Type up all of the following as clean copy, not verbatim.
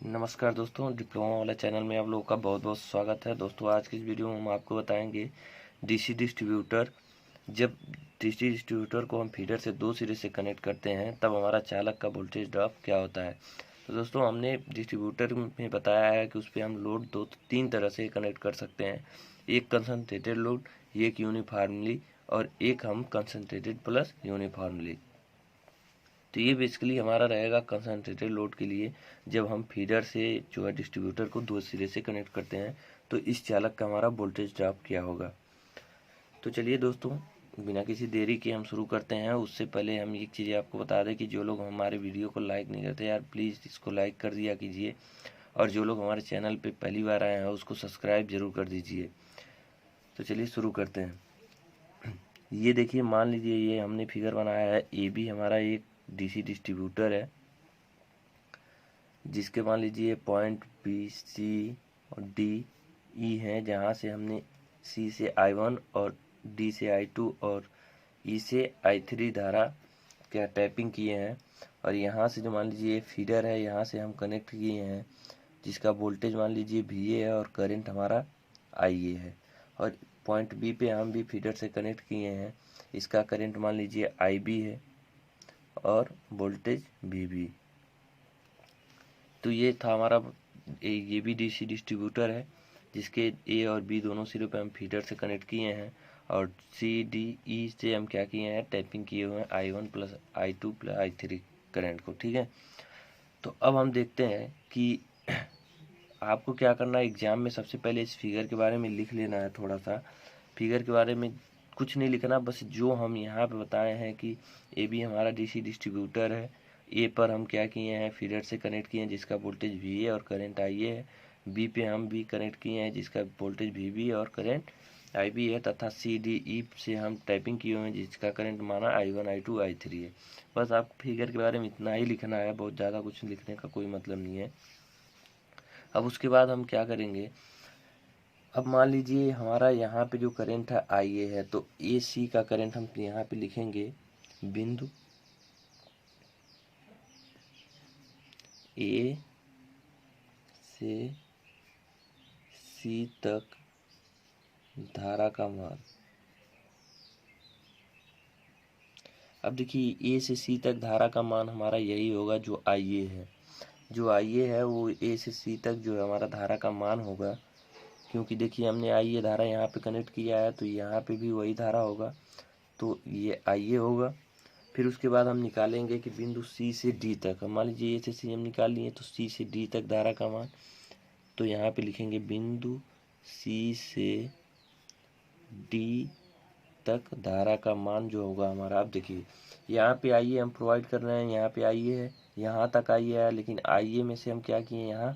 नमस्कार दोस्तों, डिप्लोमा वाला चैनल में आप लोगों का बहुत बहुत स्वागत है। दोस्तों आज की इस वीडियो में हम आपको बताएंगे डीसी डिस्ट्रीब्यूटर। जब डीसी डिस्ट्रीब्यूटर को हम फीडर से दो सिरे से कनेक्ट करते हैं तब हमारा चालक का वोल्टेज ड्रॉप क्या होता है। तो दोस्तों हमने डिस्ट्रीब्यूटर में बताया है कि उस पर हम लोड दो तीन तरह से कनेक्ट कर सकते हैं। एक कंसनट्रेटेड लोड, एक यूनिफॉर्मली और एक हम कंसनट्रेटेड प्लस यूनिफॉर्मली। तो ये बेसिकली हमारा रहेगा कंसनट्रेटेड लोड के लिए। जब हम फीडर से जो है डिस्ट्रीब्यूटर को दो सिरे से कनेक्ट करते हैं तो इस चालक का हमारा वोल्टेज ड्रॉप क्या होगा। तो चलिए दोस्तों, बिना किसी देरी के हम शुरू करते हैं। उससे पहले हम एक चीज़ आपको बता दें कि जो लोग हमारे वीडियो को लाइक नहीं करते यार, प्लीज़ इसको लाइक कर दिया कीजिए, और जो लोग हमारे चैनल पे पहली बार आए हैं उसको सब्सक्राइब जरूर कर दीजिए। तो चलिए शुरू करते हैं। ये देखिए, मान लीजिए ये हमने फिगर बनाया है। ए बी हमारा एक डीसी डिस्ट्रीब्यूटर है जिसके मान लीजिए पॉइंट बी सी और डी ई हैं, जहाँ से हमने सी से I1 और डी से I2 और ई से I3 धारा क्या टैपिंग किए हैं। और यहाँ से जो मान लीजिए फीडर है, यहाँ से हम कनेक्ट किए हैं जिसका वोल्टेज मान लीजिए VA है और करंट हमारा IA है। और पॉइंट बी पे हम भी फीडर से कनेक्ट किए हैं, इसका करंट मान लीजिए IB है और वोल्टेज VB। तो ये था हमारा ये भी डीसी डिस्ट्रीब्यूटर है जिसके ए और बी दोनों सिरों पे हम फीडर से कनेक्ट किए हैं, और सी डी ई से हम क्या किए हैं, टैपिंग किए हुए हैं I1 plus I2 plus I3 current को। ठीक है, तो अब हम देखते हैं कि आपको क्या करना है। एग्जाम में सबसे पहले इस फिगर के बारे में लिख लेना है। थोड़ा सा फिगर के बारे में कुछ नहीं लिखना, बस जो हम यहाँ पे बताए हैं कि ए बी हमारा डीसी डिस्ट्रीब्यूटर है। ए पर हम क्या किए हैं, फीडर से कनेक्ट किए हैं जिसका वोल्टेज VA और करंट IA है। बी पे हम भी कनेक्ट किए हैं जिसका वोल्टेज VB और करंट IB है, तथा सी डी ई से हम टाइपिंग किए हुए हैं जिसका करंट माना I1 I2 I3 है। बस आप फिगर के बारे में इतना ही लिखना है, बहुत ज़्यादा कुछ लिखने का कोई मतलब नहीं है। अब उसके बाद हम क्या करेंगे, अब मान लीजिए हमारा यहाँ पे जो करंट है IA है, तो AC का करंट हम यहाँ पे लिखेंगे बिंदु A से C तक धारा का मान। अब देखिए A से C तक धारा का मान हमारा यही होगा जो IA है। जो IA है वो A से C तक जो है हमारा धारा का मान होगा, क्योंकि देखिए हमने IA धारा यहाँ पे कनेक्ट किया है तो यहाँ पे भी वही धारा होगा, तो ये IA होगा। फिर उसके बाद हम निकालेंगे कि बिंदु C से D तक, मान लीजिए A से C हम निकाल लिए तो C से D तक धारा का मान, तो यहाँ पे लिखेंगे बिंदु C से D तक धारा का मान जो होगा हमारा। अब देखिए यहाँ पे आइए हम प्रोवाइड कर रहे हैं, यहाँ पे आइए है, यहाँ तक आइए है, लेकिन आइए में से हम क्या किए, यहाँ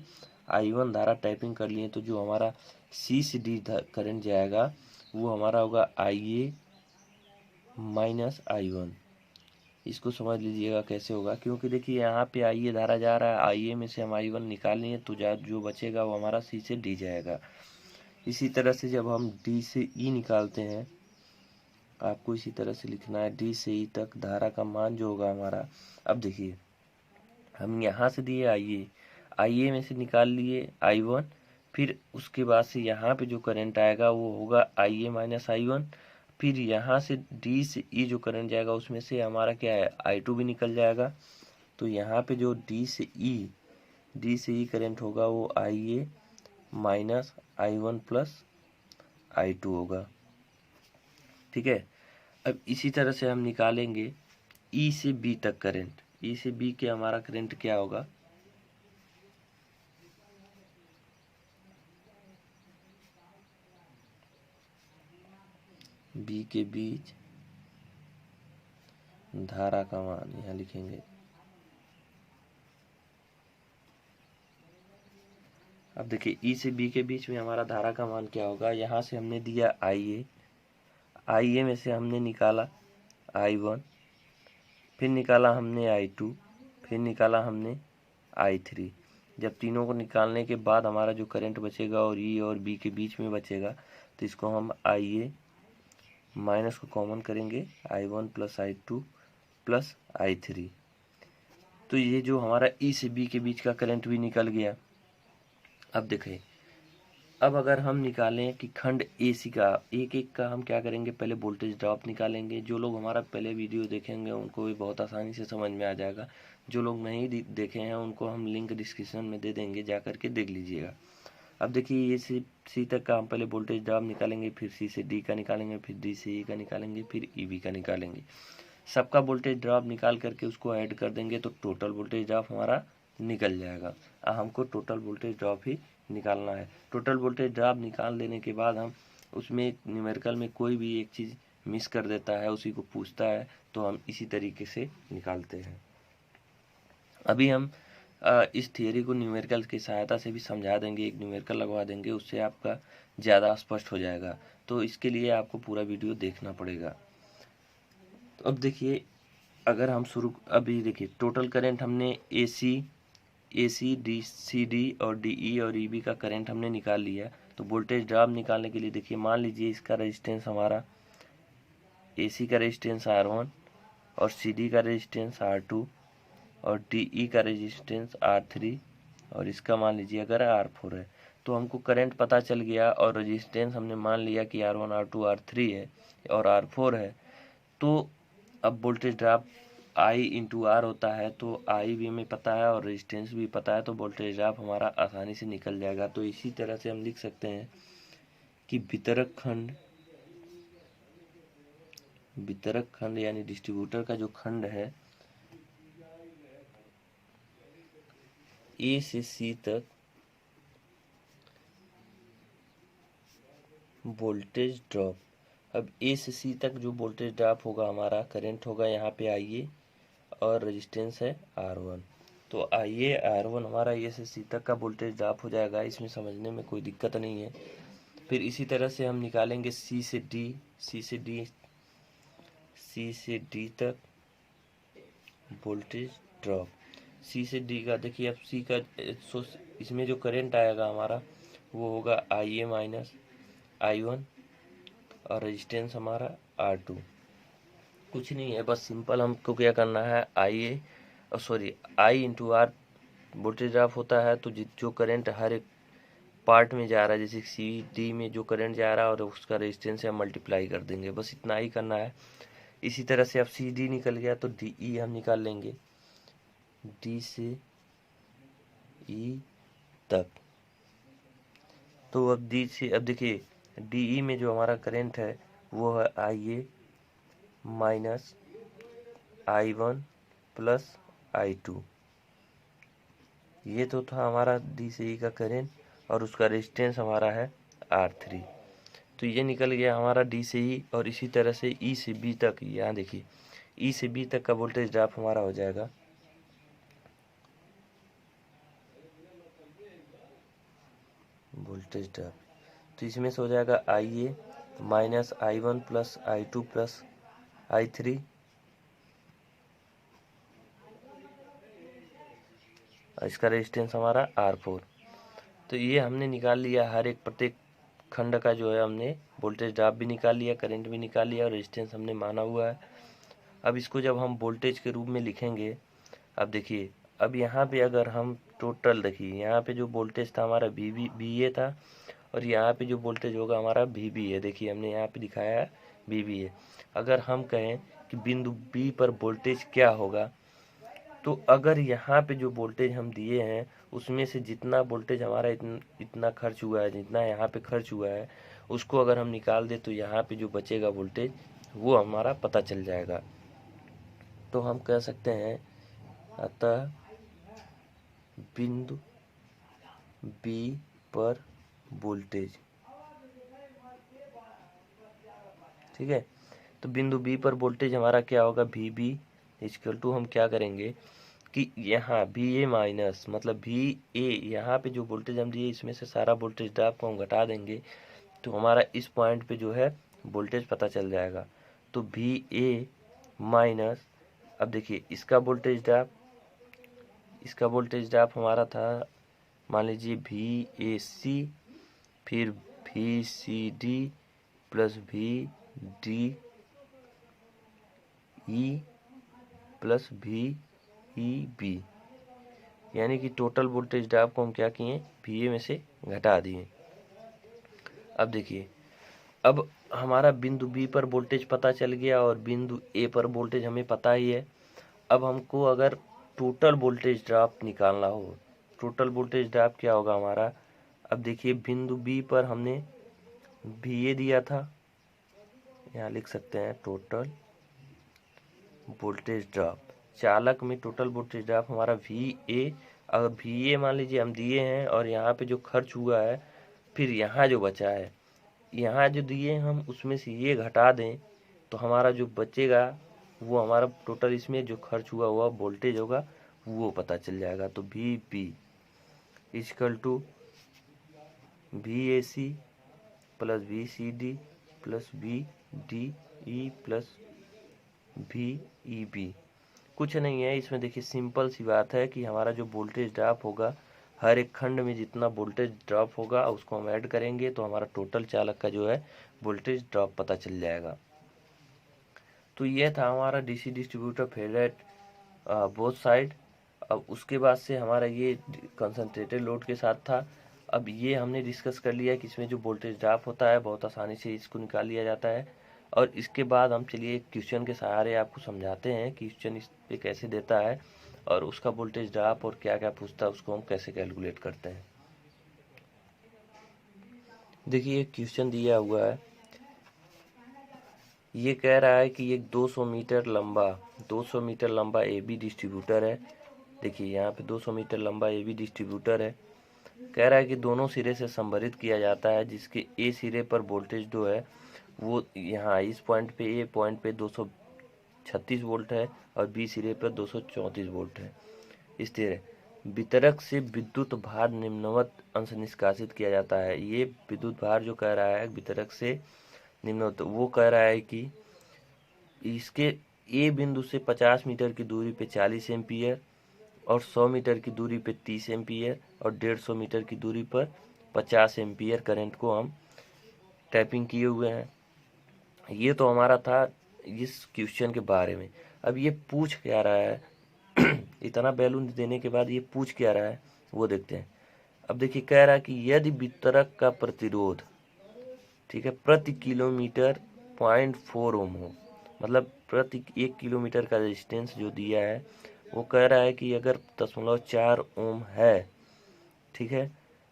I1 धारा टाइपिंग कर लिए, तो जो हमारा C से D करंट जाएगा वो हमारा होगा IA माइनस I1। इसको समझ लीजिएगा कैसे होगा, क्योंकि देखिए यहाँ पे IA धारा जा रहा है, IA में से हम I1 निकाल लिए तो जो बचेगा वो हमारा C से D जाएगा। इसी तरह से जब हम D से E निकालते हैं, आपको इसी तरह से लिखना है D से E तक धारा का मान जो होगा हमारा। अब देखिए हम यहाँ से दिए IA में से निकाल लिए I1, फिर उसके बाद से यहाँ पे जो करंट आएगा वो होगा IA माइनस I1। फिर यहाँ से D से E जो करंट जाएगा उसमें से हमारा क्या है, I2 भी निकल जाएगा। तो यहाँ पे जो D से E करंट होगा वो IA minus I1 plus I2 होगा। ठीक है, अब इसी तरह से हम निकालेंगे E से B तक करंट। E से B के हमारा करंट क्या होगा, B के बीच धारा का मान यहाँ लिखेंगे। अब देखिए E से B के बीच में हमारा धारा का मान क्या होगा, यहाँ से हमने दिया IA में से हमने निकाला I1, फिर निकाला हमने I2, फिर निकाला हमने I3। जब तीनों को निकालने के बाद हमारा जो करंट बचेगा और E और B के बीच में बचेगा, तो इसको हम IA माइनस को कॉमन करेंगे, I1 plus I2 plus I3। तो ये जो हमारा ई से बी के बीच का करंट भी निकल गया। अब देखें, अब अगर हम निकालें कि खंड एसी का, एक एक का हम क्या करेंगे, पहले वोल्टेज ड्रॉप निकालेंगे। जो लोग हमारा पहले वीडियो देखेंगे उनको भी बहुत आसानी से समझ में आ जाएगा। जो लोग नहीं देखे हैं उनको हम लिंक डिस्क्रिप्शन में दे देंगे, जा करके देख लीजिएगा। अब देखिए, ये सी तक का हम पहले वोल्टेज ड्रॉप निकालेंगे, फिर सी से डी का निकालेंगे, फिर डी से ई का निकालेंगे, फिर ई बी का निकालेंगे। सबका वोल्टेज ड्रॉप निकाल करके उसको ऐड कर देंगे तो टोटल वोल्टेज ड्रॉप हमारा निकल जाएगा। हमको टोटल वोल्टेज ड्रॉप ही निकालना है। टोटल वोल्टेज ड्रॉप निकाल देने के बाद हम उसमें न्यूमेरिकल में कोई भी एक चीज़ मिस कर देता है, उसी को पूछता है, तो हम इसी तरीके से निकालते हैं। अभी हम इस थियरी को न्यूमेरिकल की सहायता से भी समझा देंगे, एक न्यूमेरिकल लगवा देंगे, उससे आपका ज़्यादा स्पष्ट हो जाएगा। तो इसके लिए आपको पूरा वीडियो देखना पड़ेगा। तो अब देखिए, अगर हम अभी देखिए, टोटल करंट हमने एसी डी और डीई और ईबी का करंट हमने निकाल लिया। तो वोल्टेज ड्रॉप निकालने के लिए देखिए, मान लीजिए इसका रेजिस्टेंस हमारा, एसी का रेजिस्टेंस R1 और CD का रेजिस्टेंस R2 और DE का रेजिस्टेंस R3 और इसका मान लीजिए अगर R4 है। तो हमको करंट पता चल गया और रेजिस्टेंस हमने मान लिया कि R1 R2 R3 है और R4 है। तो अब voltage drop I into R होता है, तो I भी हमें पता है और रेजिस्टेंस भी पता है, तो वोल्टेज ड्रॉप हमारा आसानी से निकल जाएगा। तो इसी तरह से हम लिख सकते हैं कि वितरक खंड यानी डिस्ट्रीब्यूटर का जो खंड है, ए से सी तक वोल्टेज ड्रॉप। अब ए से सी तक जो वोल्टेज ड्रॉप होगा हमारा, करंट होगा यहाँ पे IA और रेजिस्टेंस है R1। तो IA R1 हमारा ए से सी तक का वोल्टेज ड्रॉप हो जाएगा, इसमें समझने में कोई दिक्कत नहीं है। फिर इसी तरह से हम निकालेंगे सी से डी तक वोल्टेज ड्रॉप। सी से डी का देखिए, अब सी का इसमें जो करंट आएगा हमारा वो होगा IA माइनस I1 और रेजिस्टेंस हमारा R2। कुछ नहीं है, बस सिंपल हमको क्या करना है, I into R voltage drop होता है। तो जो करंट हर एक पार्ट में जा रहा है, जैसे सी डी में जो करंट जा रहा है और उसका रेजिस्टेंस से हम मल्टीप्लाई कर देंगे, बस इतना ही करना है। इसी तरह से अब सी डी निकल गया तो डी ई हम निकाल लेंगे, डी से ई तक। तो अब देखिए, डीई में जो हमारा करंट है वो है IA minus I1 plus I2। ये तो था हमारा डी से ई का करंट और उसका रेजिस्टेंस हमारा है R3। तो ये निकल गया हमारा डी से ई। और इसी तरह से ई से बी तक, यहाँ देखिए, ई से बी तक का वोल्टेज ड्रॉप हमारा हो जाएगा वोल्टेज ड्रॉप। तो इसमें से हो जाएगा IA minus I1 plus I2 plus I3 और इसका रेजिस्टेंस हमारा R4। तो ये हमने निकाल लिया, हर एक प्रत्येक खंड का जो है हमने वोल्टेज ड्रॉप भी निकाल लिया, करंट भी निकाल लिया और रेजिस्टेंस हमने माना हुआ है। अब इसको जब हम वोल्टेज के रूप में लिखेंगे, अब देखिए, अब यहाँ पे अगर हम टोटल देखिए, यहाँ पे जो वोल्टेज था हमारा VA था और यहाँ पे जो वोल्टेज होगा हमारा VB है। देखिए, हमने यहाँ पे दिखाया है VB है। अगर हम कहें कि बिंदु B पर वोल्टेज क्या होगा, तो अगर यहाँ पे जो वोल्टेज हम दिए हैं उसमें से जितना वोल्टेज हमारा इतना खर्च हुआ है, जितना यहाँ पे खर्च हुआ है, उसको अगर हम निकाल दे तो यहाँ पे जो बचेगा वोल्टेज वो हमारा पता चल जाएगा। तो हम कह सकते हैं, अतः बिंदु B पर वोल्टेज, ठीक है। तो बिंदु B पर वोल्टेज हमारा क्या होगा, VB इक्वल टू, हम क्या करेंगे कि यहाँ VA माइनस मतलब VA, यहाँ पे जो वोल्टेज हम दिए इसमें से सारा वोल्टेज ड्रॉप को हम घटा देंगे तो हमारा इस पॉइंट पे जो है वोल्टेज पता चल जाएगा। तो VA माइनस, अब देखिए इसका वोल्टेज ड्रॉप हमारा था, मान लीजिए VAC, फिर VCD plus VDE plus VE VEB, यानी कि टोटल वोल्टेज ड्रॉप को हम क्या किए, VA में से घटा दिए। अब देखिए, अब हमारा बिंदु B पर वोल्टेज पता चल गया और बिंदु A पर वोल्टेज हमें पता ही है। अब हमको अगर टोटल वोल्टेज ड्रॉप निकालना हो, टोटल वोल्टेज ड्रॉप क्या होगा हमारा, अब देखिए बिंदु B पर हमने VA दिया था, यहाँ लिख सकते हैं टोटल वोल्टेज ड्रॉप, चालक में टोटल वोल्टेज ड्रॉप हमारा VA, अगर VA मान लीजिए हम दिए हैं और यहाँ पे जो खर्च हुआ है, फिर यहाँ जो बचा है, यहाँ जो दिए हम उसमें से ये घटा दें तो हमारा जो बचेगा वो हमारा टोटल इसमें जो खर्च हुआ हुआ वोल्टेज होगा वो पता चल जाएगा। तो VP equal to VAC plus VCD plus VDE plus VEB। कुछ नहीं है इसमें, देखिए सिंपल सी बात है कि हमारा जो वोल्टेज ड्रॉप होगा, हर एक खंड में जितना वोल्टेज ड्रॉप होगा उसको हम ऐड करेंगे तो हमारा टोटल चालक का जो है वोल्टेज ड्रॉप पता चल जाएगा। तो ये था हमारा DC distributor fed both side. अब उसके बाद से हमारा ये कंसंट्रेटेड लोड के साथ था। अब ये हमने डिस्कस कर लिया कि इसमें जो वोल्टेज ड्रॉप होता है बहुत आसानी से इसको निकाल लिया जाता है। और इसके बाद हम चलिए क्वेश्चन के सहारे आपको समझाते हैं कि क्वेश्चन इस पे कैसे देता है और उसका वोल्टेज ड्रॉप और क्या क्या पूछता है उसको हम कैसे कैलकुलेट करते हैं। देखिए एक क्वेश्चन दिया हुआ है, ये कह रहा है कि एक 200 मीटर लंबा AB डिस्ट्रीब्यूटर है। देखिए यहाँ पे 200 मीटर लंबा AB डिस्ट्रीब्यूटर है। कह रहा है कि दोनों सिरे से संभरित किया जाता है, जिसके A सिरे पर वोल्टेज जो है वो यहाँ इस पॉइंट पे 236 वोल्ट है और B सिरे पर 234 वोल्ट है। इस तरह वितरक से विद्युत भार निम्नवत अंश निष्कासित किया जाता है। ये विद्युत भार जो कह रहा है वितरक से निम्नवत, वो कह रहा है कि इसके A बिंदु से 50 मीटर की दूरी पे 40 एम्पियर और 100 मीटर की दूरी पे 30 एम्पियर और 150 मीटर की दूरी पर 50 एम्पियर करंट को हम टैपिंग किए हुए हैं। ये तो हमारा था इस क्वेश्चन के बारे में। अब ये पूछ क्या रहा है इतना बैलून देने के बाद ये पूछ क्या रहा है वो देखते हैं। अब देखिए कह रहा है कि यदि वितरक का प्रतिरोध, ठीक है, प्रति किलोमीटर 0.4 ओम हो, मतलब प्रति 1 किलोमीटर का रेजिस्टेंस जो दिया है वो कह रहा है कि अगर 0.4 ओम है, ठीक है,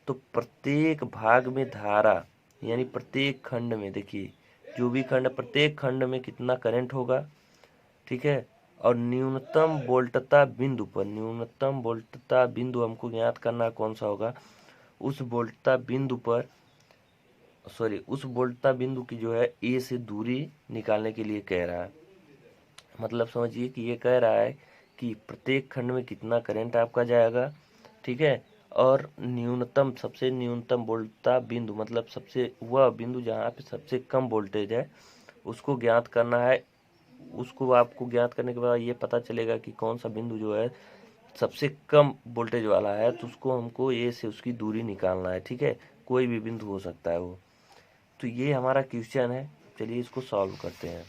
तो प्रत्येक भाग में धारा, यानी प्रत्येक खंड में, देखिए जो भी खंड, प्रत्येक खंड में कितना करंट होगा, ठीक है, और न्यूनतम वोल्टता बिंदु पर, न्यूनतम वोल्टता बिंदु हमको ज्ञात करना कौन सा होगा, उस वोल्टता बिंदु पर, सॉरी उस वोल्टता बिंदु की जो है A से दूरी निकालने के लिए कह रहा है। मतलब समझिए कि ये कह रहा है कि प्रत्येक खंड में कितना करंट आपका जाएगा, ठीक है, और न्यूनतम, सबसे न्यूनतम वोल्टता बिंदु, मतलब सबसे वह बिंदु जहाँ पे सबसे कम वोल्टेज है उसको ज्ञात करना है। उसको आपको ज्ञात करने के बाद ये पता चलेगा कि कौन सा बिंदु जो है सबसे कम वोल्टेज वाला है, तो उसको हमको A से उसकी दूरी निकालना है, ठीक है, कोई भी बिंदु हो सकता है वो। तो ये हमारा क्वेश्चन है, चलिए इसको सॉल्व करते हैं।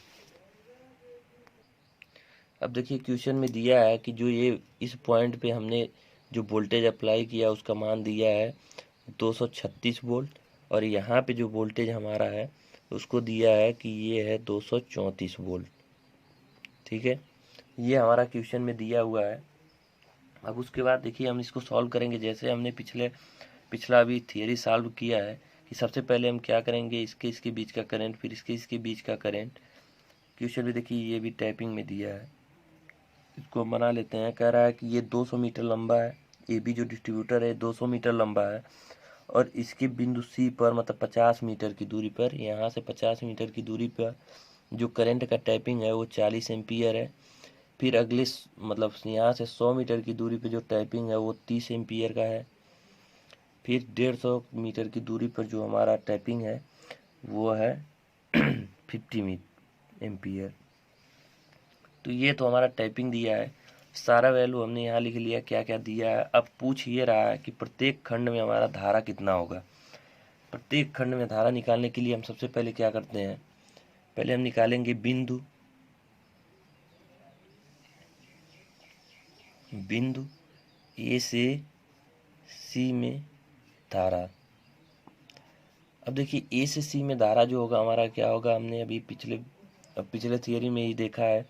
अब देखिए क्वेश्चन में दिया है कि जो ये इस पॉइंट पे हमने जो वोल्टेज अप्लाई किया उसका मान दिया है 236 वोल्ट और यहाँ पे जो वोल्टेज हमारा है उसको दिया है कि ये है 234 वोल्ट, ठीक है, ये हमारा क्वेश्चन में दिया हुआ है। अब उसके बाद देखिए हम इसको सॉल्व करेंगे जैसे हमने पिछला अभी थियरी सॉल्व किया है कि सबसे पहले हम क्या करेंगे, इसके बीच का करंट, फिर इसके बीच का करंट। क्वेश्चन में देखिए ये भी टाइपिंग में दिया है, इसको बना लेते हैं। कह रहा है कि ये 200 मीटर लंबा है, ये भी जो डिस्ट्रीब्यूटर है 200 मीटर लंबा है और इसके बिंदु C पर, मतलब 50 मीटर की दूरी पर, यहाँ से 50 मीटर की दूरी पर जो करंट का टैपिंग है वो 40 एम्पियर है। फिर अगले मतलब यहाँ से 100 मीटर की दूरी पे जो टैपिंग है वो 30 एम्पियर का है। फिर 150 मीटर की दूरी पर जो हमारा टैपिंग है वो है 50 एम्पियर। तो ये तो हमारा टाइपिंग दिया है, सारा वैल्यू हमने यहाँ लिख लिया क्या क्या दिया है। अब पूछ ये रहा है कि प्रत्येक खंड में हमारा धारा कितना होगा। प्रत्येक खंड में धारा निकालने के लिए हम सबसे पहले क्या करते हैं, पहले हम निकालेंगे बिंदु, बिंदु ए से सी में धारा। अब देखिए ए से सी में धारा जो होगा हमारा क्या होगा, हमने अभी पिछले थियरी में ही देखा है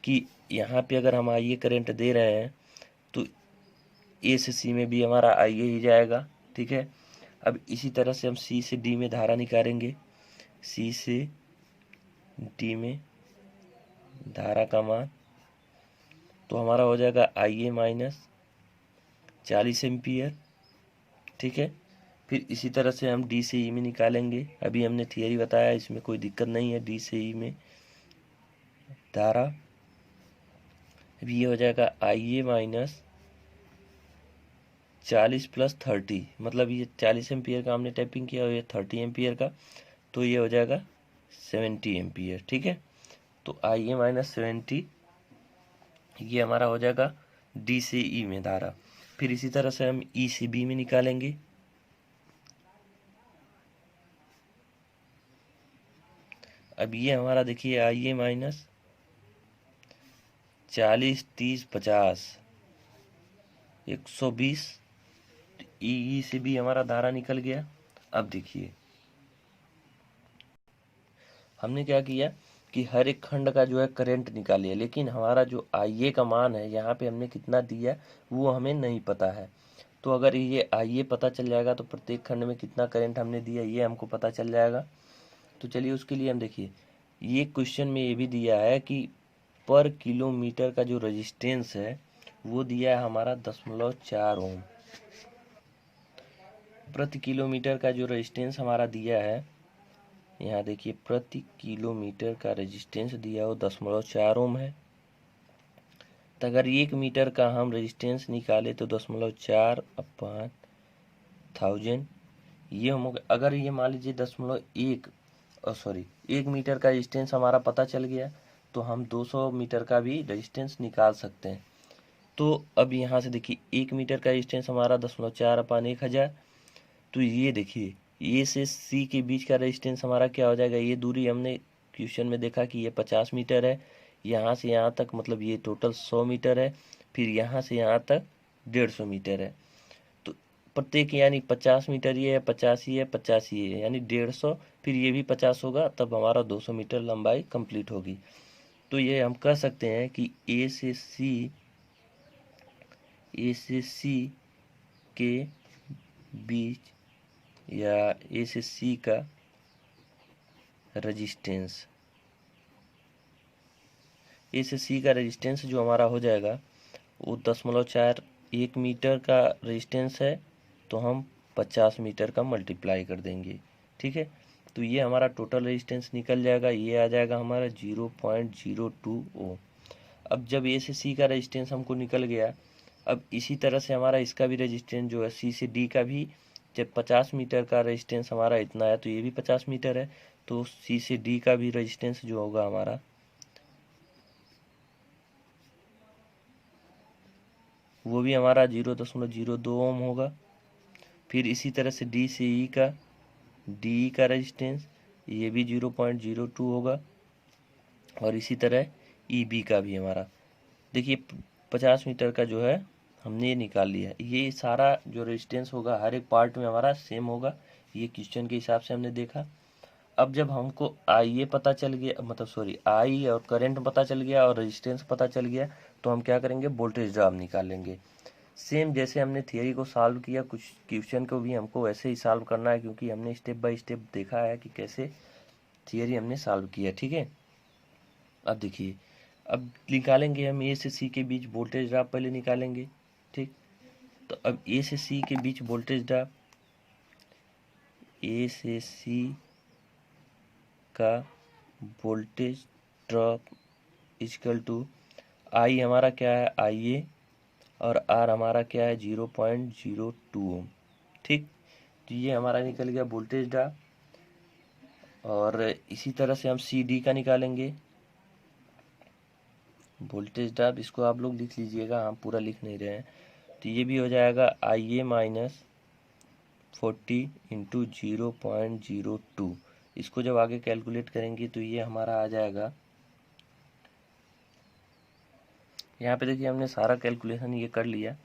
कि यहाँ पे अगर हम आईए करंट दे रहे हैं तो ए से सी में भी हमारा आईए ही जाएगा, ठीक है। अब इसी तरह से हम सी से डी में धारा निकालेंगे, सी से डी में धारा का मान तो हमारा हो जाएगा आईए माइनस 40 एम्पियर, ठीक है। फिर इसी तरह से हम डी से ई में निकालेंगे, अभी हमने थियरी बताया, इसमें कोई दिक्कत नहीं है। डी से ई में धारा, अब ये हो जाएगा आईए माइनस 40 प्लस 30, मतलब ये 40 एम्पियर का हमने टैपिंग किया और ये 30 एम्पियर का, तो ये हो जाएगा 70 एम्पियर, ठीक है। तो आईए माइनस 70 ये हमारा हो जाएगा डी से ई में धारा। फिर इसी तरह से हम ई से बी में निकालेंगे, अब ये हमारा देखिए आईए माइनस 40 30 50 120, ई से भी हमारा धारा निकल गया। अब देखिए हमने क्या किया कि हर एक खंड का जो है करंट निकालिए, लेकिन हमारा जो आईए का मान है यहाँ पे हमने कितना दिया वो हमें नहीं पता है। तो अगर ये आईए पता चल जाएगा तो प्रत्येक खंड में कितना करंट हमने दिया ये हमको पता चल जाएगा। तो चलिए उसके लिए हम देखिए, ये क्वेश्चन में ये भी दिया है कि पर किलोमीटर का जो रेजिस्टेंस है वो दिया है हमारा 0.4 ओम। प्रति किलोमीटर का जो रेजिस्टेंस हमारा दिया है, यहाँ देखिए प्रति किलोमीटर का रेजिस्टेंस दिया हो 0.4 ओम है। तो अगर 1 मीटर का हम रेजिस्टेंस निकाले तो 0.4/1000 ये हम, अगर ये मान लीजिए 1 मीटर का रेजिस्टेंस हमारा पता चल गया तो हम 200 मीटर का भी रेजिस्टेंस निकाल सकते हैं। तो अब यहाँ से देखिए 1 मीटर का रेजिस्टेंस हमारा 0.4/1000, तो ये देखिए ए से सी के बीच का रेजिस्टेंस हमारा क्या हो जाएगा, ये दूरी हमने क्वेश्चन में देखा कि ये 50 मीटर है, यहाँ से यहाँ तक मतलब ये टोटल 100 मीटर है, फिर यहाँ से यहाँ तक 150 मीटर है। तो प्रत्येक यानी 50 मीटर ये है, 50 ये है, 50 ये है, यानी 150, फिर ये भी 50 होगा, तब हमारा 200 मीटर लंबाई कंप्लीट होगी। तो ये हम कह सकते हैं कि ए से सी के बीच या ए से सी का रेजिस्टेंस, ए से सी का रेजिस्टेंस जो हमारा हो जाएगा वो 0.4, 1 मीटर का रेजिस्टेंस है तो हम 50 मीटर का मल्टीप्लाई कर देंगे, ठीक है। तो ये हमारा टोटल रेजिस्टेंस निकल जाएगा, ये आ जाएगा हमारा 0.02 ओम। अब जब ए से सी का रेजिस्टेंस हमको निकल गया, अब इसी तरह से हमारा इसका भी रेजिस्टेंस जो है सी से डी का भी, जब 50 मीटर का रेजिस्टेंस हमारा इतना है तो ये भी 50 मीटर है, तो सी से डी का भी रेजिस्टेंस जो होगा हमारा वो भी हमारा 0.02 ओम होगा। फिर इसी तरह से डी से ई का रेजिस्टेंस ये भी 0.02 होगा, और इसी तरह ई बी का भी हमारा देखिए 50 मीटर का जो है हमने ये निकाल लिया। ये सारा जो रेजिस्टेंस होगा हर एक पार्ट में हमारा सेम होगा, ये क्वेश्चन के हिसाब से हमने देखा। अब जब हमको आई पता चल गया, मतलब आई और करंट पता चल गया और रेजिस्टेंस पता चल गया, तो हम क्या करेंगे, वोल्टेज ड्रॉप निकालेंगे। सेम जैसे हमने थियरी को सॉल्व किया, कुछ क्वेश्चन को भी हमको वैसे ही सॉल्व करना है, क्योंकि हमने स्टेप बाय स्टेप देखा है कि कैसे थियरी हमने सॉल्व किया, ठीक है। अब देखिए, अब निकालेंगे हम ए से सी के बीच वोल्टेज ड्रॉप, पहले निकालेंगे, ठीक। तो अब ए से सी के बीच वोल्टेज ड्रॉप, ए से सी का वोल्टेज ड्रॉप इक्वल टू आई हमारा क्या है, आई ए, और आर हमारा क्या है 0.02 ओम, ठीक। तो ये हमारा निकल गया वोल्टेज ड्रॉप। और इसी तरह से हम सी डी का निकालेंगे वोल्टेज ड्रॉप, इसको आप लोग लिख लीजिएगा, हम पूरा लिख नहीं रहे हैं। तो ये भी हो जाएगा आई ए माइनस 40 इंटू 0.02, इसको जब आगे कैलकुलेट करेंगे तो ये हमारा आ जाएगा यहाँ पे देखिए हमने सारा कैलकुलेशन ये कर लिया।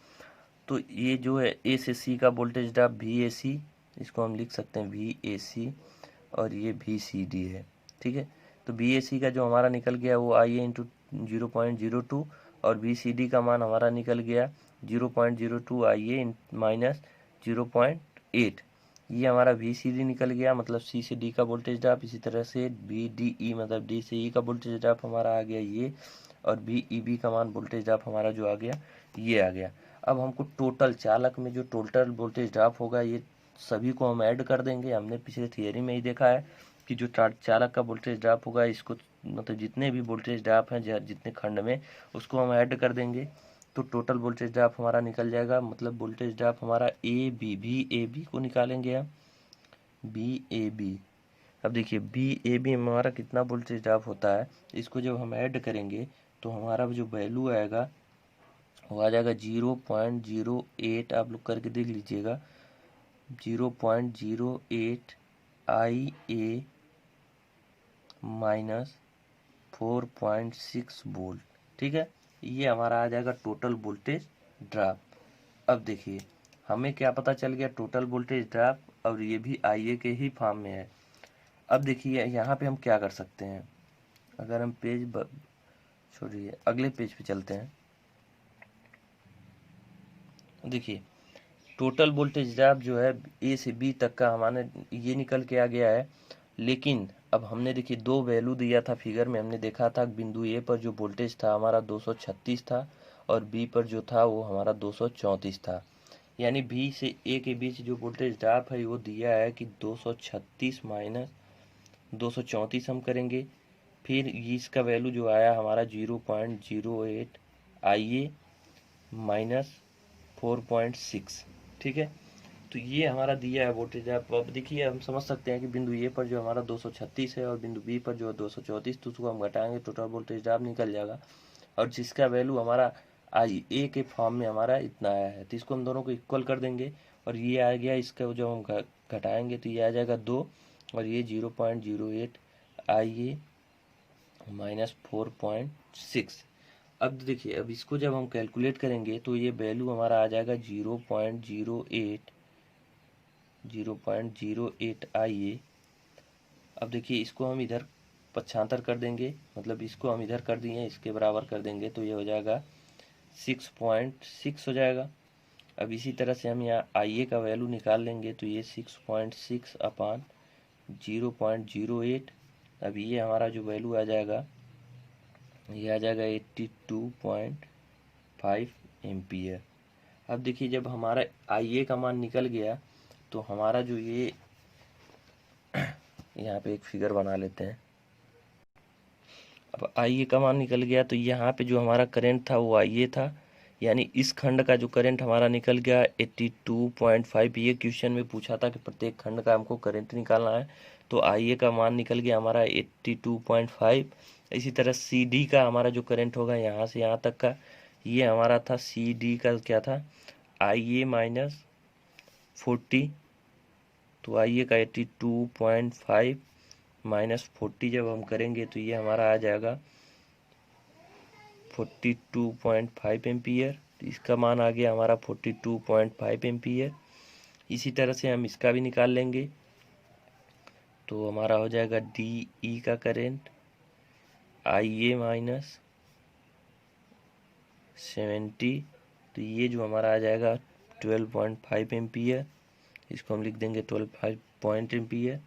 तो ये जो है ए से सी का वोल्टेज ड्रॉप VAC, इसको हम लिख सकते हैं VAC, और ये VCD है। ठीक है, तो VAC का जो हमारा निकल गया वो IA इंटू 0.02, और VCD का मान हमारा निकल गया 0.02 IA माइनस 0.8। ये हमारा VCD निकल गया, मतलब C से D का वोल्टेज ड्रॉप। इसी तरह से VDE मतलब D से E का वोल्टेज ड्रॉप हमारा आ गया ये, और VEB का मान वोल्टेज ड्रॉप हमारा जो आ गया ये आ गया। अब हमको टोटल चालक में जो टोटल वोल्टेज ड्रॉप होगा ये सभी को हम ऐड कर देंगे। हमने पिछले थियरी में ही देखा है कि जो चालक का वोल्टेज ड्रॉप होगा, इसको मतलब जितने भी वोल्टेज ड्रॉप हैं जितने खंड में, उसको हम ऐड कर देंगे तो टोटल वोल्टेज ड्रॉप हमारा निकल जाएगा। मतलब वोल्टेज ड्रॉप हमारा VAB को निकालेंगे हम, VAB। अब देखिए VAB में हमारा कितना वोल्टेज ड्रॉप होता है, इसको जब हम ऐड करेंगे तो हमारा जो वैल्यू आएगा वो आ जाएगा 0.08। आप लोग करके देख लीजिएगा, 0.08 IA माइनस 4.6 वोल्ट। ठीक है, ये हमारा आ जाएगा टोटल वोल्टेज ड्रॉप। अब देखिए हमें क्या पता चल गया, टोटल वोल्टेज ड्रॉप, और ये भी IA के ही फॉर्म में है। अब देखिए यहाँ पे हम क्या कर सकते हैं, अगर हम पेज छोड़िए अगले पेज पे चलते हैं। देखिए टोटल वोल्टेज ड्रॉप जो है A से B तक का हमारे ये निकल के आ गया है। लेकिन अब हमने देखिए दो वैल्यू दिया था फिगर में, हमने देखा था बिंदु A पर जो वोल्टेज था हमारा 236 था, और B पर जो था वो हमारा 234 था। यानी B से A के बीच जो वोल्टेज ड्रॉप है वो दिया है कि 236 माइनस 234 हम करेंगे। फिर इसका वैल्यू जो आया हमारा 0.08 IA माइनस 4.6। ठीक है, तो ये हमारा दिया है वोल्टेज ड्रॉप। अब देखिए हम समझ सकते हैं कि बिंदु ए पर जो हमारा 236 है और बिंदु बी पर जो है 234, तो उसको हम घटाएंगे टोटल वोल्टेज ड्रॉप निकल जाएगा। और जिसका वैल्यू हमारा IA के फॉर्म में हमारा इतना आया है, तो इसको हम दोनों को इक्वल कर देंगे, और ये आ गया, इसका जो हम घटाएंगे तो ये आ जाएगा 2, और ये 0.08 IA माइनस 4.6। अब देखिए अब इसको जब हम कैलकुलेट करेंगे तो ये वैल्यू हमारा आ जाएगा 0.08 IA। अब देखिए इसको हम इधर पक्षांतर कर देंगे, मतलब इसको हम इधर कर दिए इसके बराबर कर देंगे, तो ये हो जाएगा 6.6 हो जाएगा। अब इसी तरह से हम यहाँ IA का वैल्यू निकाल लेंगे, तो ये 6.6 अपान 0.08। अब ये हमारा जो वैल्यू आ जाएगा ये आ जाएगा 82.5 एम्पियर। अब देखिए जब हमारा IA का मान निकल गया तो हमारा जो ये यहाँ पे एक फिगर बना लेते हैं। अब IA का मान निकल गया तो यहाँ पे जो हमारा करंट था वो IA था, यानी इस खंड का जो करंट हमारा निकल गया 82.5। ये क्वेश्चन में पूछा था कि प्रत्येक खंड का हमको करंट निकालना है, तो IA का मान निकल गया हमारा 82.5। इसी तरह CD का हमारा जो करंट होगा यहाँ से यहाँ तक का, ये हमारा था CD का क्या था, IA माइनस 40। तो IA का 82.5 माइनस 40 जब हम करेंगे तो ये हमारा आ जाएगा 42.5 एम्पियर। तो इसका मान आ गया हमारा 42.5 एम्पियर। इसी तरह से हम इसका भी निकाल लेंगे, तो हमारा हो जाएगा DE का करंट IA माइनस 70। तो ये जो हमारा आ जाएगा 12.5 एम्पियर, इसको हम लिख देंगे 12.5 पॉइंट एम्पियर।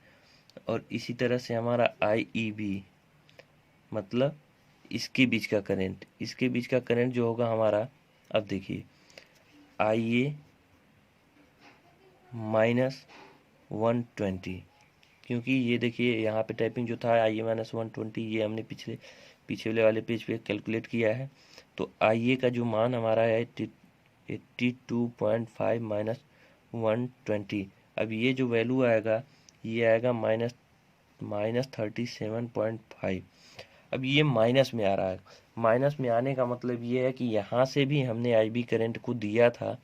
और इसी तरह से हमारा IEB मतलब इसके बीच का करंट, इसके बीच का करंट जो होगा हमारा, अब देखिए IA माइनस 120, क्योंकि ये देखिए यहाँ पे टाइपिंग जो था IA माइनस 120 ये हमने पिछले वाले पेज पे कैलकुलेट किया है। तो IA का जो मान हमारा है 82.5 माइनस 120। अब ये जो वैल्यू आएगा ये आएगा माइनस 37.5। अब ये माइनस में आ रहा है। माइनस में आने का मतलब ये है कि यहाँ से भी हमने IB करंट को दिया था,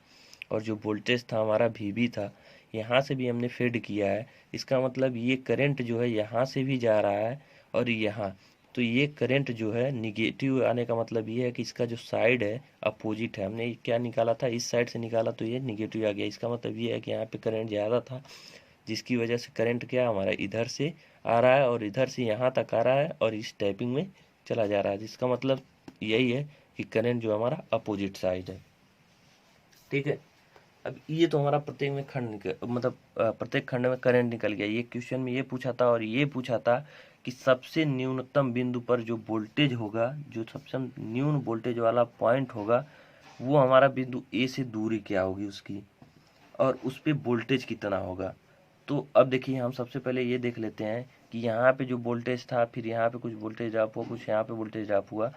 और जो वोल्टेज था हमारा VB था, यहाँ से भी हमने फेड किया है। इसका मतलब ये करंट जो है यहाँ से भी जा रहा है और यहाँ, तो ये करंट जो है निगेटिव आने का मतलब ये है कि इसका जो साइड है अपोजिट है। हमने क्या निकाला था, इस साइड से निकाला तो ये निगेटिव आ गया। इसका मतलब ये है कि यहाँ पे करंट ज़्यादा था, जिसकी वजह से करंट क्या हमारा इधर से आ रहा है और इधर से यहाँ तक आ रहा है और इस टाइपिंग में चला जा रहा है, जिसका मतलब यही है कि करंट जो हमारा अपोजिट साइड है। ठीक है, अब ये तो हमारा प्रत्येक में खंड निकल मतलब प्रत्येक खंड में करंट निकल गया। ये क्वेश्चन में ये पूछा था और ये पूछा था कि सबसे न्यूनतम बिंदु पर जो वोल्टेज होगा, जो सबसे न्यून वोल्टेज वाला पॉइंट होगा, वो हमारा बिंदु ए से दूरी क्या होगी उसकी, और उस पर वोल्टेज कितना होगा। तो अब देखिए हम सबसे पहले ये देख लेते हैं कि यहाँ पे जो वोल्टेज था, फिर यहाँ पे कुछ वोल्टेज ड्रॉप हुआ, कुछ यहाँ पे वोल्टेज ड्रॉप हुआ,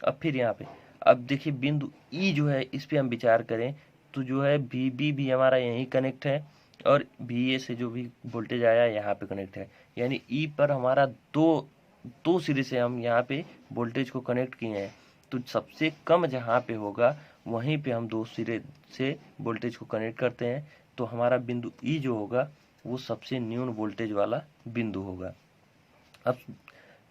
अब फिर यहाँ पे, अब देखिए बिंदु ई जो है इस पे हम विचार करें तो जो है वी भी हमारा यहीं कनेक्ट है और वी ए से जो भी वोल्टेज आया यहाँ पे कनेक्ट है। यानी ई पर हमारा दो सिरे से हम यहाँ पे वोल्टेज को कनेक्ट किए हैं। तो सबसे कम जहाँ पे होगा वहीं पे हम दो सिरे से वोल्टेज को कनेक्ट करते हैं। तो हमारा बिंदु ई जो होगा वो सबसे न्यून वोल्टेज वाला बिंदु होगा। अब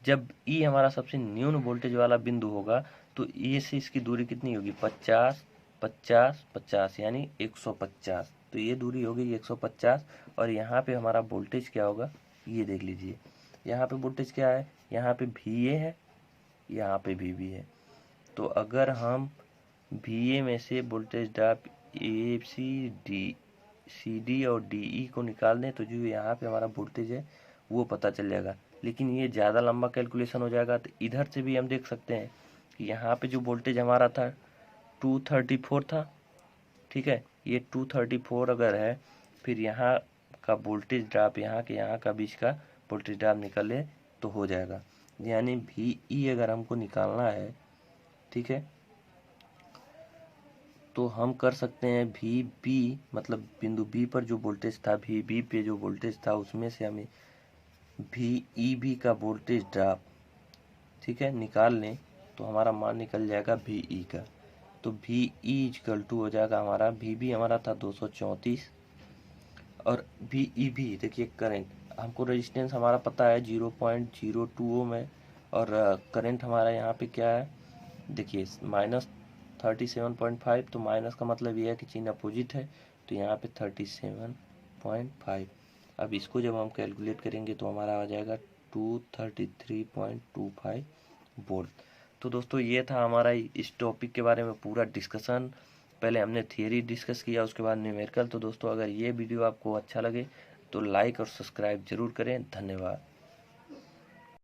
जब ई हमारा सबसे न्यून वोल्टेज वाला बिंदु होगा तो ए से इसकी दूरी कितनी होगी, 50 50 50 यानी 150। तो ये दूरी होगी 150 और यहाँ पे हमारा वोल्टेज क्या होगा ये देख लीजिए। यहाँ पे वोल्टेज क्या है, यहाँ पे वी ए है, यहाँ पे वी है। तो अगर हम वी ए में से वोल्टेज ड्रॉप ए सी डी और डी ई को निकाल दें तो जो यहाँ पे हमारा वोल्टेज है वो पता चल जाएगा। लेकिन ये ज़्यादा लंबा कैलकुलेशन हो जाएगा, तो इधर से भी हम देख सकते हैं कि यहाँ पे जो वोल्टेज हमारा था 234 था। ठीक है, ये 234 अगर है, फिर यहाँ का वोल्टेज ड्रॉप यहाँ के यहाँ का बीच का वोल्टेज ड्रॉप निकले तो हो जाएगा। यानी वी ई अगर हमको निकालना है, ठीक है, तो हम कर सकते हैं वी बी मतलब बिंदु बी पर जो वोल्टेज था, वी बी पे जो वोल्टेज था उसमें से हमें वी ई बी का वोल्टेज ड्रॉप, ठीक है, निकाल लें तो हमारा मान निकल जाएगा वी ई का। तो वी ई इक्वल टू हो जाएगा हमारा, वी बी हमारा था 234 और वी ई बी देखिए करंट, हमको रेजिस्टेंस हमारा पता है 0.02 ओम है और करंट हमारा यहाँ पे क्या है देखिए -37.5। तो माइनस का मतलब ये है कि चिन्ह अपोजिट है, तो यहाँ पे 37.5। अब इसको जब हम कैलकुलेट करेंगे तो हमारा आ जाएगा 233.25 वोल्ट। तो दोस्तों ये था हमारा इस टॉपिक के बारे में पूरा डिस्कशन। पहले हमने थियरी डिस्कस किया, उसके बाद न्यूमेरिकल। तो दोस्तों अगर ये वीडियो आपको अच्छा लगे तो लाइक और सब्सक्राइब जरूर करें। धन्यवाद।